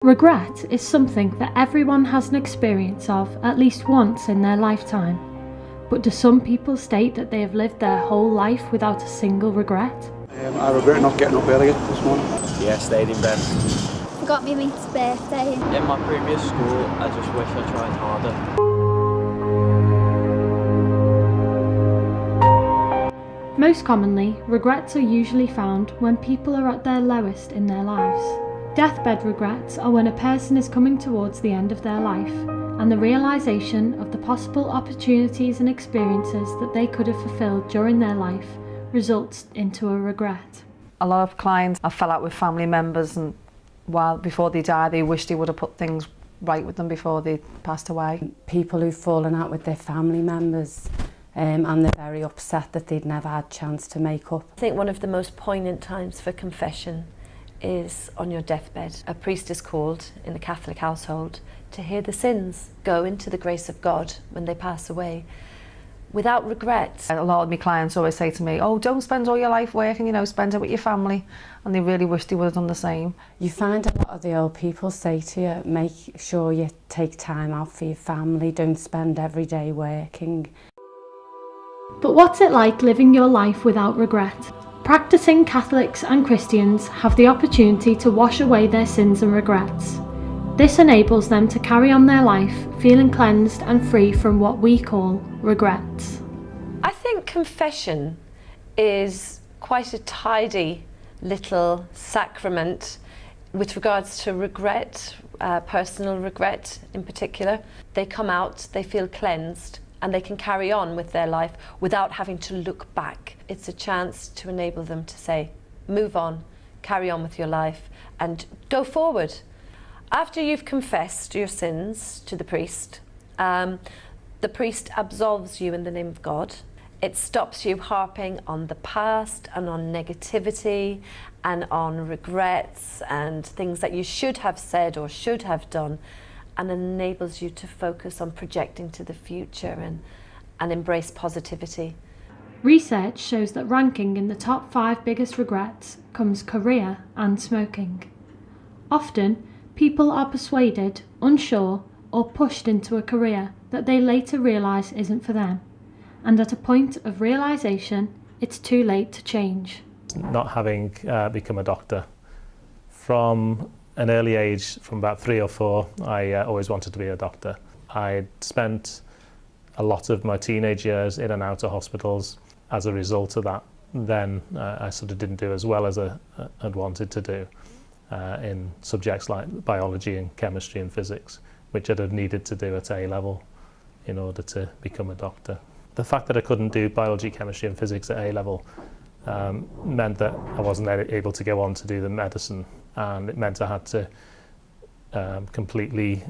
Regret is something that everyone has an experience of at least once in their lifetime. But do some people state that they have lived their whole life without a single regret? I regret not getting up earlier this morning. Yeah, stayed in bed. Forgot my mate's birthday. In my previous school, I just wish I tried harder. Most commonly, regrets are usually found when people are at their lowest in their lives. Deathbed regrets are when a person is coming towards the end of their life, and the realisation of the possible opportunities and experiences that they could have fulfilled during their life results into a regret. A lot of clients have fell out with family members, and before they die they wish they would have put things right with them before they passed away. People who've fallen out with their family members and they're very upset that they'd never had a chance to make up. I think one of the most poignant times for confession is on your deathbed. A priest is called in a Catholic household to hear the sins go into the grace of God when they pass away without regret. A lot of my clients always say to me, oh, don't spend all your life working, spend it with your family, and they really wish they would have done the same. You find a lot of the old people say to you, make sure you take time out for your family, don't spend every day working. But what's it like living your life without regret? Practicing Catholics and Christians have the opportunity to wash away their sins and regrets. This enables them to carry on their life feeling cleansed and free from what we call regrets. I think confession is quite a tidy little sacrament with regards to regret, personal regret in particular. They come out, they feel cleansed, and they can carry on with their life without having to look back. It's a chance to enable them to say, move on, carry on with your life, and go forward. After you've confessed your sins to the priest absolves you in the name of God. It stops you harping on the past and on negativity and on regrets and things that you should have said or should have done, and enables you to focus on projecting to the future and embrace positivity. Research shows that ranking in the top 5 biggest regrets comes career and smoking. Often, people are persuaded, unsure, or pushed into a career that they later realise isn't for them, and at a point of realisation, it's too late to change. Not having become a doctor. From an early age, from about 3 or 4, I always wanted to be a doctor. I spent a lot of my teenage years in and out of hospitals. As a result of that, then I sort of didn't do as well as I'd wanted to do in subjects like biology and chemistry and physics, which I'd have needed to do at A level in order to become a doctor. The fact that I couldn't do biology, chemistry and physics at A level meant that I wasn't able to go on to do the medicine, and it meant I had to completely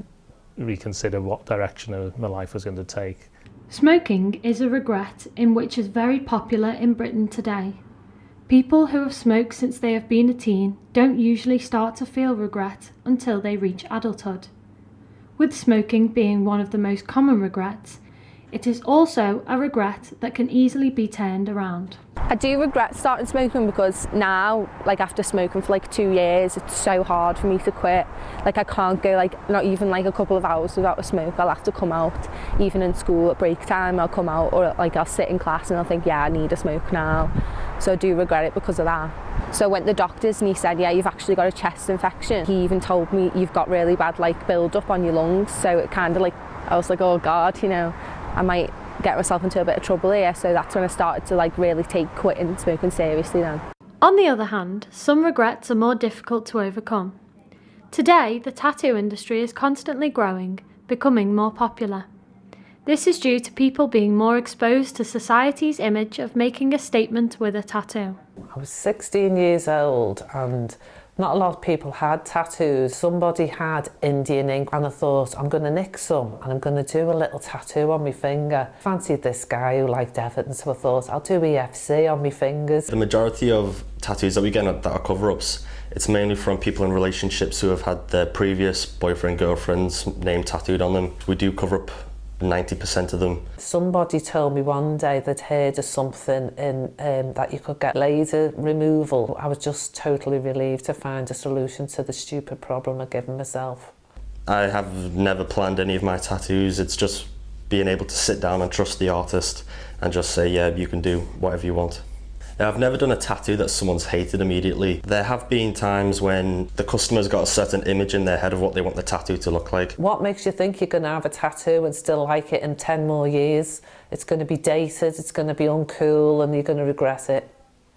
reconsider what direction my life was going to take. Smoking is a regret in which is very popular in Britain today. People who have smoked since they have been a teen don't usually start to feel regret until they reach adulthood. With smoking being one of the most common regrets, it is also a regret that can easily be turned around. I do regret starting smoking because now, after smoking for 2 years, it's so hard for me to quit. I can't go not even a couple of hours without a smoke. I'll have to come out, even in school at break time, I'll come out, or I'll sit in class and I'll think, yeah, I need a smoke now. So I do regret it because of that. So I went to the doctors and he said, yeah, you've actually got a chest infection. He even told me you've got really bad build up on your lungs. So it kind of I was like, oh God, I might get myself into a bit of trouble here. So that's when I started to really take quitting smoking seriously then. On the other hand, some regrets are more difficult to overcome. Today, the tattoo industry is constantly growing, becoming more popular. This is due to people being more exposed to society's image of making a statement with a tattoo. I was 16 years old and not a lot of people had tattoos. Somebody had Indian ink and I thought, I'm going to nick some and I'm going to do a little tattoo on my finger. I fancied this guy who liked Everton, so I thought I'll do EFC on my fingers. The majority of tattoos that we get that are cover-ups, it's mainly from people in relationships who have had their previous boyfriend, girlfriend's name tattooed on them. We do cover up 90% of them. Somebody told me one day they'd heard of something in that you could get laser removal. I was just totally relieved to find a solution to the stupid problem I'd given myself. I have never planned any of my tattoos. It's just being able to sit down and trust the artist and just say, yeah, you can do whatever you want. I've never done a tattoo that someone's hated immediately. There have been times when the customer's got a certain image in their head of what they want the tattoo to look like. What makes you think you're going to have a tattoo and still like it in 10 more years? It's going to be dated, it's going to be uncool, and you're going to regret it.